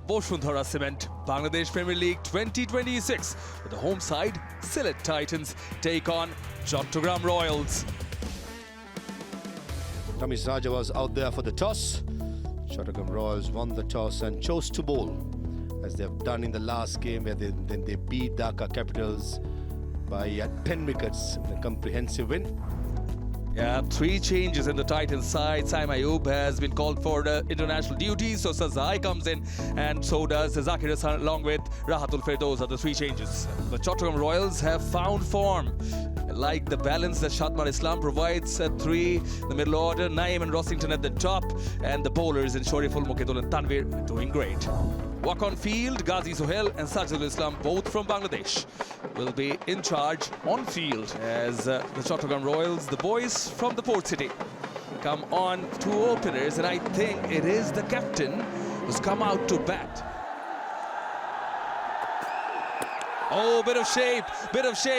the Boshundhara Cement. Bangladesh Premier League 2026 with the home side Sylhet Titans take on Chattogram Royals. Ramesh Raja was out there for the toss. Chattogram Royals won the toss and chose to bowl, as they have done in the last game, where they beat Dhaka Capitals by 10 wickets in a comprehensive win. Yeah, 3 changes in the Titans side. Saim Ayub has been called for the international duties, so Sazai comes in, and so does Zakir Hassan along with Rahatul Fir. Those are the 3 changes. The Chattogram Royals have found form. Like the balance that Shatmar Islam provides at 3, the middle order, Naeem and Rossington at the top, and the bowlers in Shoriful, Mukhidul and Tanvir doing great. Walk on field, Ghazi Sohail and Sajidul Islam, both from Bangladesh, will be in charge on field as the Chattogram Royals, the boys from the port city, come on 2 openers, and I think it is the captain who's come out to bat. Oh, bit of shape.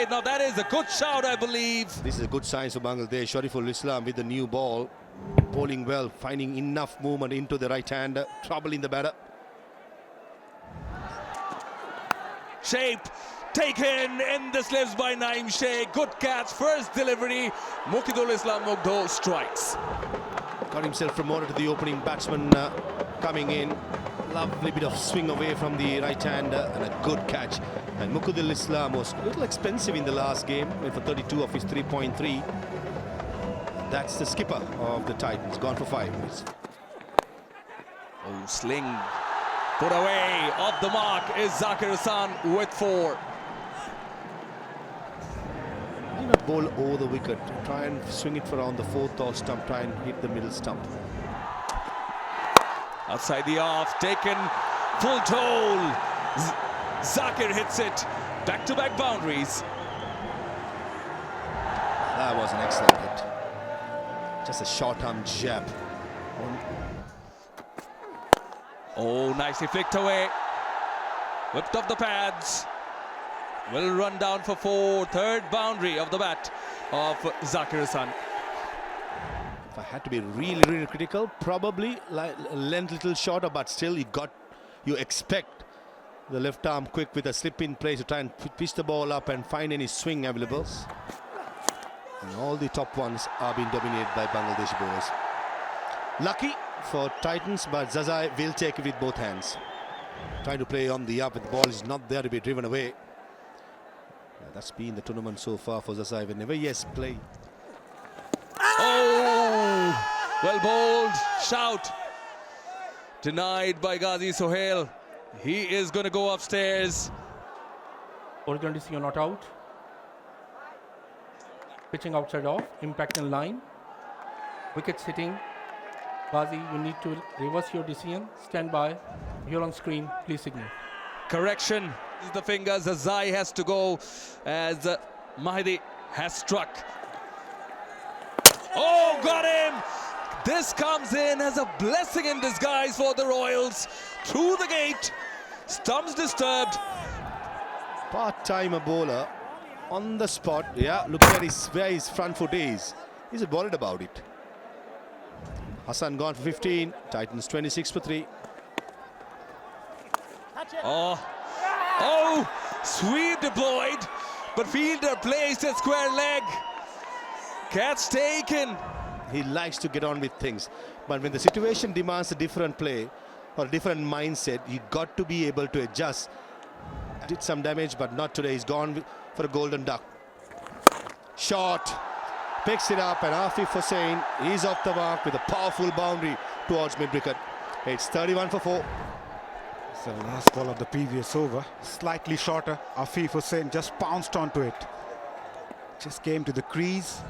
Now that is a good shout, I believe. This is a good sign for Bangladesh. Shoriful Islam with the new ball, bowling well, finding enough movement into the right hand, troubling the batter. Shape taken in the slips by Naeem Sheikh. Good catch, first delivery. Mukhidul Islam Mugdho strikes. Got himself promoted to the opening batsman coming in. Lovely bit of swing away from the right hand and a good catch. And Mukhidul Islam was a little expensive in the last game, went for 32 of his 3.3. That's the skipper of the Titans, gone for 5. Oh, sling. Put away, off the mark is Zakir Hassan with 4. Do not bowl over the wicket. Try and swing it for around the 4th or stump. Try and hit the middle stump. Outside the off, taken full toll. Zakir hits it. Back-to-back boundaries. That was an excellent hit. Just a short-arm jab. Oh, nicely flicked away. Whipped off the pads. Will run down for 4. 3rd boundary of the bat of Zakir Hassan. If I had to be really critical, probably length little shorter, but still you expect the left arm quick with a slip in place to try and pitch the ball up and find any swing available. And all the top ones are being dominated by Bangladeshi bowlers. Lucky for Titans, but Zazai will take it with both hands. Trying to play on the up, but the ball is not there to be driven away. That's been the tournament so far for Zazai. Whenever he has played. Oh, well bowled. Shout. Denied by Ghazi Sohail. He is going to go upstairs. Original decision not out. Pitching outside off. Impact in line. Wicket sitting. Ghazi, you need to reverse your decision. Stand by. You're on screen. Please signal. Correction. The fingers. Zazai has to go as Mahdi has struck. Oh, got him! This comes in as a blessing in disguise for the Royals. Through the gate. Stumps disturbed. Part-timer bowler on the spot. Yeah, look at where his front foot is. He's worried about it. Hassan gone for 15. Titans 26 for 3. Oh, sweep deployed, but fielder placed a square leg. Catch taken. He likes to get on with things, but when the situation demands a different play or a different mindset, you got to be able to adjust. Did some damage, but not today. He's gone for a golden duck. Shot. Picks it up, and Afif Hussain is off the mark with a powerful boundary towards mid-wicket. It's 31 for 4. It's the last ball of the previous over. Slightly shorter. Afif Hussain just pounced onto it. Just came to the crease.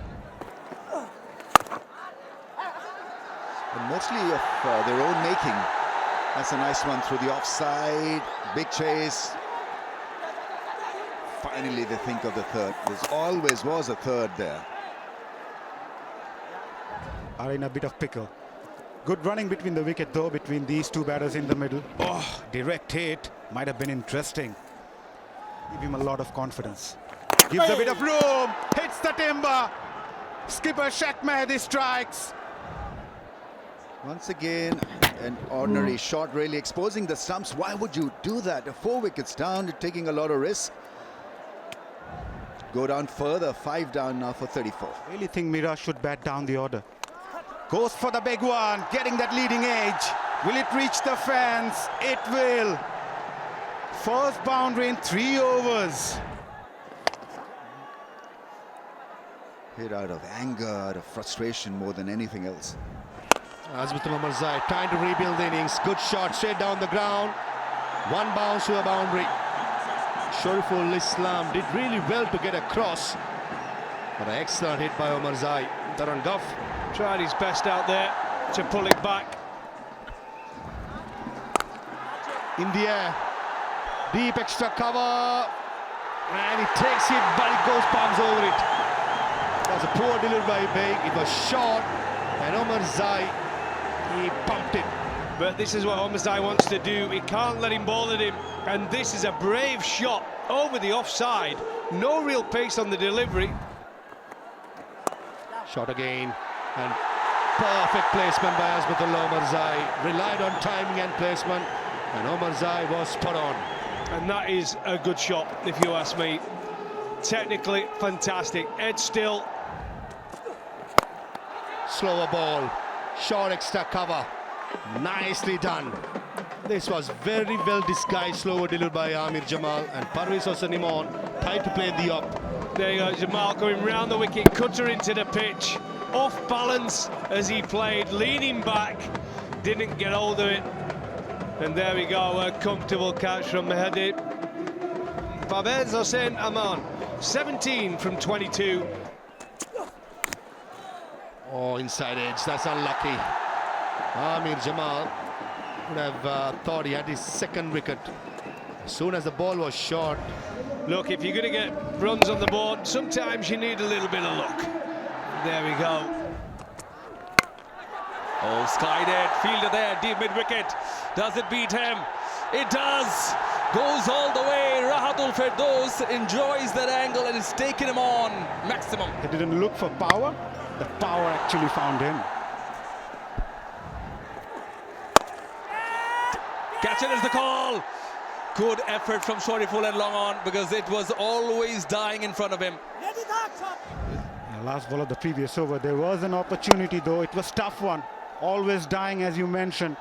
And mostly of their own making. That's a nice one through the offside. Big chase. Finally, they think of the 3rd. There always was a 3rd there. Are in a bit of pickle. Good running between the wicket though, between these 2 batters in the middle. Oh, direct hit. Might have been interesting. Give him a lot of confidence. Gives a bit of room. Hits the timber. Skipper Sheikh Mehdi strikes. Once again, an ordinary shot, really exposing the stumps. Why would you do that? 4 wickets down, you're taking a lot of risk. Go down further, 5 down now for 34. Really think Mira should bat down the order. Goes for the big one, getting that leading edge. Will it reach the fence? It will. First boundary in 3 overs. Hit out of anger, out of frustration more than anything else. Azmuddin Omarzai trying to rebuild the innings. Good shot straight down the ground. 1 bounce to a boundary. Shariful Islam did really well to get across. But an excellent hit by Omarzai. Taran Guff tried his best out there to pull it back. in the air. Deep extra cover. And he takes it, but it goes palms over it. It was a poor delivery by Baig. It was short. And Omarzai, he pumped it. But this is what Omarzai wants to do. He can't let him bowl at him. And this is a brave shot over the offside. No real pace on the delivery. Shot again. And perfect placement by Azmuddin Omarzai. Relied on timing and placement. And Omarzai was spot on. And that is a good shot, if you ask me. Technically fantastic. Head still. Slower ball. Short extra cover. Nicely done. This was very well disguised slower delivery by Amir Jamal, and Parvez Hossain Imam tried to play the up. There you go, Jamal going round the wicket, cutter into the pitch. Off balance as he played, leaning back, didn't get hold of it. And there we go, a comfortable catch from Mahdi. Parvez Hossain Imam, 17 from 22. Oh, inside edge, that's unlucky. Amir Jamal would have thought he had his second wicket. As soon as the ball was short. Look, if you're going to get runs on the board, sometimes you need a little bit of luck. There we go. Oh, skied it, fielder there, deep mid-wicket. Does it beat him? It does. Goes all the way. Rahatul Firdaus enjoys that angle and it's taken him on maximum. He didn't look for power. The power actually found him. Catch it is the call. Good effort from Shariful and long on because it was always dying in front of him. The last ball of the previous over, there was an opportunity though. It was tough one. Always dying, as you mentioned.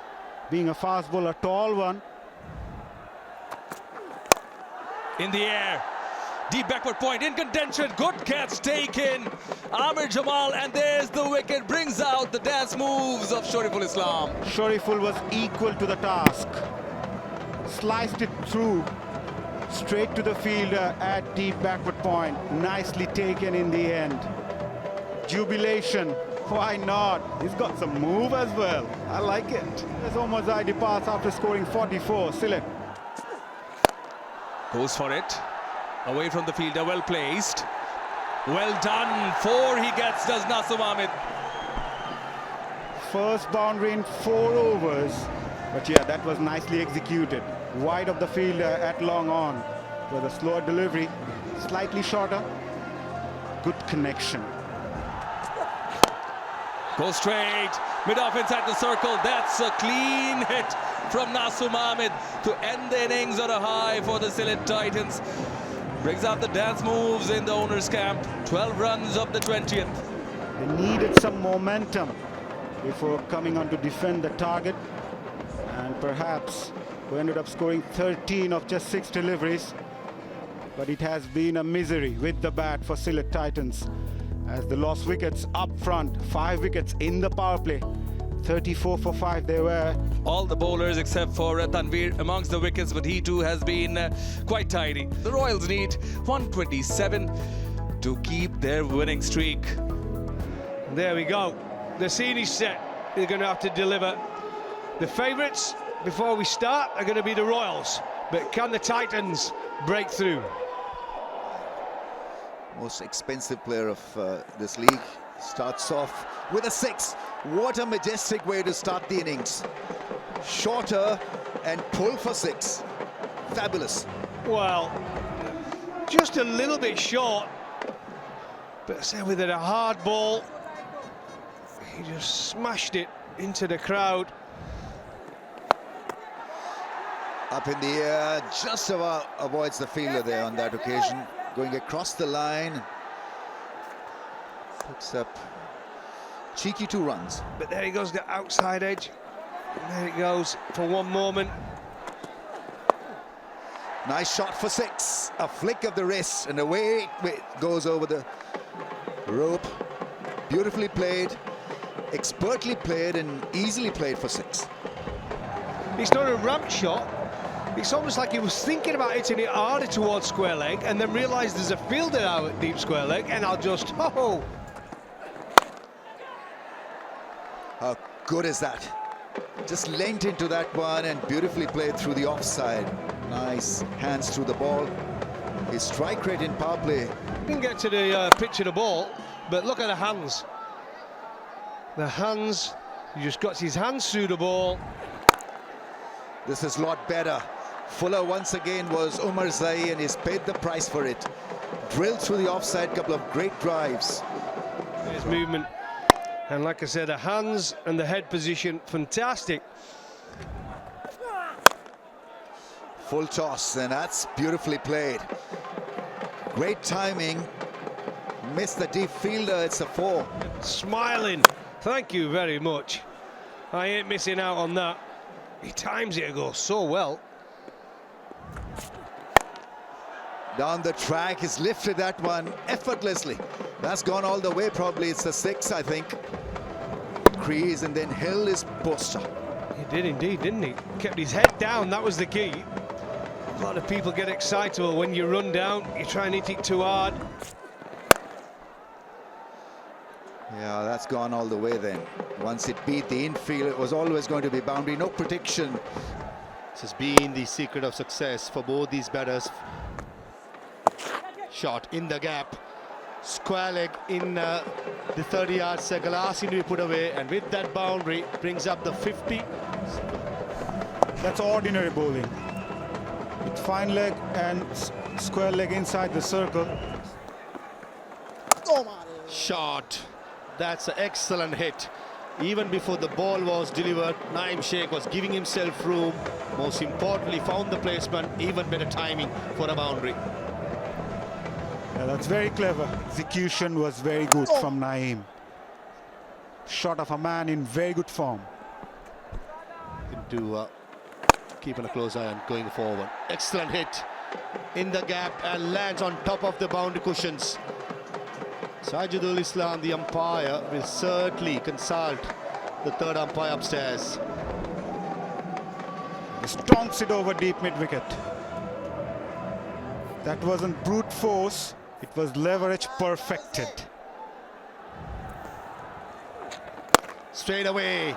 Being a fast bowler, tall one. In the air. Deep backward point, in contention, good catch taken. Amir Jamal, and there's the wicket, brings out the dance moves of Shariful Islam. Shariful was equal to the task. Sliced it through, straight to the fielder at deep backward point. Nicely taken in the end. Jubilation, why not? He's got some move as well. I like it. As Omarzai departs after scoring 44, Sylhet. Goes for it. Away from the fielder, well placed. Well done. 4 he gets, does Nasum Ahmed. First boundary in 4 overs. But yeah, that was nicely executed. Wide of the fielder at long on. With a slower delivery, slightly shorter. Good connection. Goes straight, mid-off inside the circle. That's a clean hit from Nasum Ahmed to end the innings on a high for the Sylhet Titans. Brings out the dance moves in the owner's camp. 12 runs of the 20th. They needed some momentum before coming on to defend the target. And perhaps we ended up scoring 13 of just 6 deliveries. But it has been a misery with the bat for Sylhet Titans as the lost wickets up front. 5 wickets in the power play. 34 for 5 they were. All the bowlers except for Tanveer amongst the wickets, but he too has been quite tidy. The Royals need 127 to keep their winning streak. There we go. The scene is set. They're going to have to deliver. The favourites, before we start, are going to be the Royals. But can the Titans break through? Most expensive player of this league starts off with a 6. What a majestic way to start the innings. Shorter and pull for 6. Fabulous. Well, just a little bit short. But say with it a hard ball, he just smashed it into the crowd. Up in the air, just about avoids the fielder there on that occasion. Going across the line. Picks up cheeky 2 runs. But there he goes, the outside edge. And there it goes for one moment. Nice shot for 6. A flick of the wrist and away it goes over the rope. Beautifully played, expertly played and easily played for 6. It's not a ramp shot. It's almost like he was thinking about hitting it harder towards square leg and then realised there's a fielder out at deep square leg and I'll just, oh! How good is that? Just leant into that one and beautifully played through the offside. Nice hands through the ball. His strike rate in power play. Didn't get to the pitch of the ball, but look at the hands. The hands, he just got his hands through the ball. This is a lot better. Fuller once again was Umar Zai and he's paid the price for it. Drilled through the offside, couple of great drives. His movement. And like I said, the hands and the head position, fantastic. Full toss, and that's beautifully played. Great timing. Missed the deep fielder, it's a 4. Smiling, thank you very much. I ain't missing out on that. He times it to go so well. Down the track, he's lifted that one effortlessly. That's gone all the way, probably. It's a 6, I think. Crease and then held his poster. He did indeed, didn't he? Kept his head down, that was the key. A lot of people get excited when you run down, you try and hit it too hard. Yeah, that's gone all the way then. Once it beat the infield, it was always going to be boundary, no protection. This has been the secret of success for both these batters. Shot in the gap. Square leg in the 30-yard circle, asking to be put away, and with that boundary brings up the 50. That's ordinary bowling. With fine leg and square leg inside the circle. Shot. That's an excellent hit. Even before the ball was delivered, Naeem Sheikh was giving himself room. Most importantly, found the placement, even better timing for a boundary. Yeah, that's very clever. Execution was very good from Naeem. Shot of a man in very good form. Into keeping a close eye on going forward. Excellent hit in the gap and lands on top of the boundary cushions. Sajidul Islam, the umpire, will certainly consult the third umpire upstairs. He stonks it over deep mid-wicket. That wasn't brute force, it was leverage perfected. Straight away,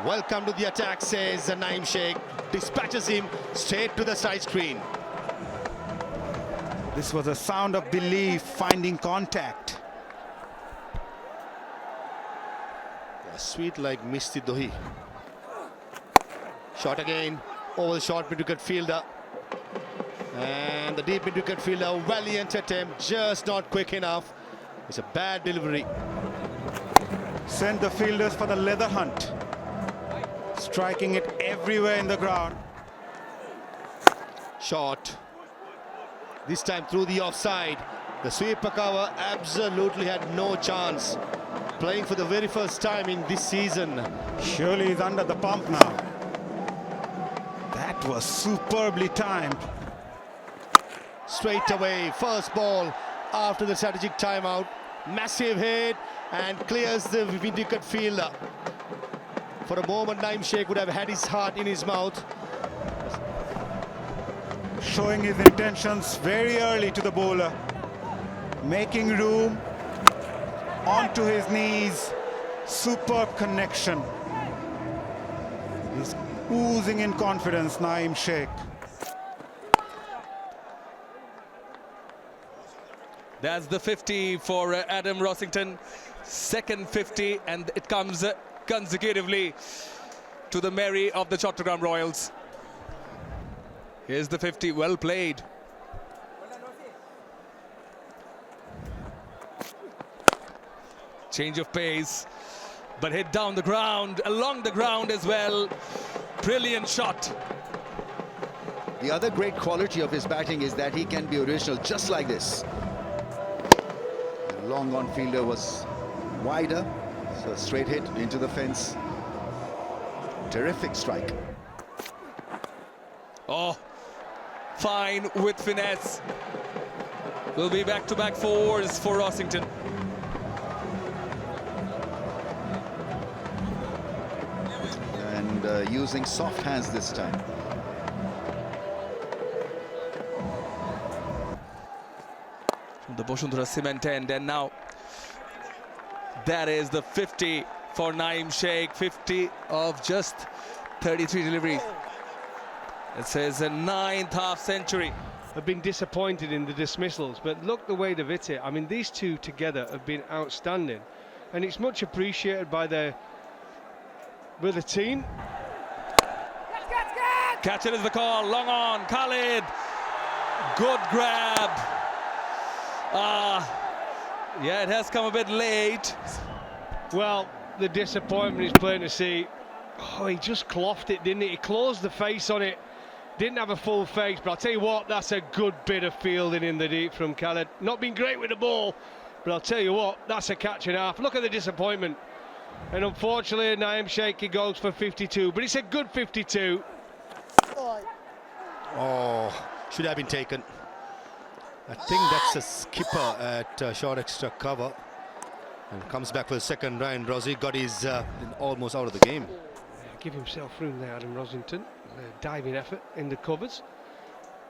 welcome to the attack, says Naeem Sheikh. Dispatches him straight to the side screen. This was a sound of belief finding contact. Sweet like Misty Dohi. Shot again over the short mid-wicket fielder. And the deep mid-wicket fielder, valiant attempt, just not quick enough. It's a bad delivery. Sent the fielders for the leather hunt. Striking it everywhere in the ground. Shot. This time through the offside. The sweeper cover absolutely had no chance. Playing for the very first time in this season. Surely he's under the pump now. That was superbly timed. Straight away, first ball after the strategic timeout. Massive hit and clears the mid-wicket fielder. For a moment, Naeem Sheikh would have had his heart in his mouth. Showing his intentions very early to the bowler. Making room. Onto his knees. Superb connection. He's oozing in confidence, Naeem Sheikh. That's the 50 for Adam Rossington. Second 50, and it comes consecutively to the Mary of the Chattogram Royals. Here's the 50, well played. Change of pace, but hit down the ground, along the ground as well. Brilliant shot. The other great quality of his batting is that he can be original just like this. The long on fielder was wider, so a straight hit into the fence. Terrific strike. Oh, fine with finesse. Will be back-to-back fours for Rossington. And using soft hands this time. From the Bosundhara cement end, and now that is the 50 for Naeem Sheikh. 50 of just 33 deliveries. It says a 9th half century. Have been disappointed in the dismissals, but look the way they've hit it. I mean, these two together have been outstanding, and it's much appreciated by the team. Catch it is the call. Long on. Khalid. Good grab. Yeah, it has come a bit late. Well, the disappointment is plain to see. Oh, he just clothed it, didn't he? He closed the face on it. Didn't have a full face, but I'll tell you what, that's a good bit of fielding in the deep from Khalid. Not been great with the ball, but I'll tell you what, that's a catch and a half. Look at the disappointment. And unfortunately, Naeem Sheikh goes for 52, but it's a good 52. Oh, should have been taken. I think that's a skipper at short extra cover. And comes back for the second round. Rossi got his almost out of the game. Give himself room there, Adam Rosington. Diving effort in the covers.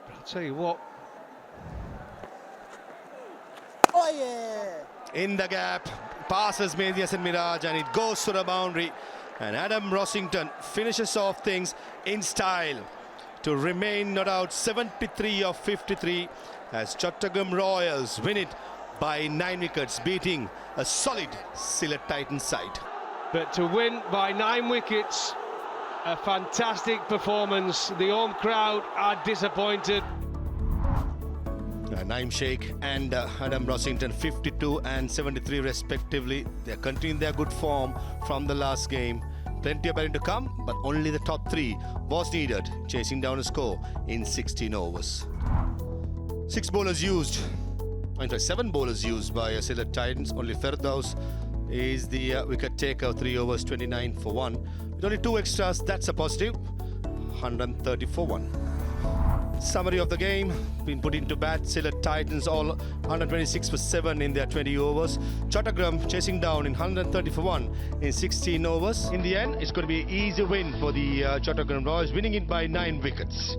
But I'll tell you what. Oh yeah! In the gap, passes Medias and Miraj, and it goes to the boundary. And Adam Rosington finishes off things in style to remain not out 73 of 53 as Chattogram Royals win it by 9 wickets, beating a solid Sylhet Titans side. But to win by 9 wickets, a fantastic performance. The home crowd are disappointed. Naeem Sheikh and Adam Rosington 52 and 73 respectively. They're continuing their good form from the last game. Plenty of batting to come, but only the top 3 was needed, chasing down a score in 16 overs. 6 bowlers used. In fact, 7 bowlers used by Sylhet Titans. Only Firdaus is the wicket taker, 3 overs, 29 for 1. With only 2 extras, that's a positive. 130 for 1. Summary of the game, been put into bat. Sylhet Titans all 126 for 7 in their 20 overs. Chattogram chasing down in 130 for 1 in 16 overs. In the end, it's going to be an easy win for the Chattogram Royals, winning it by 9 wickets.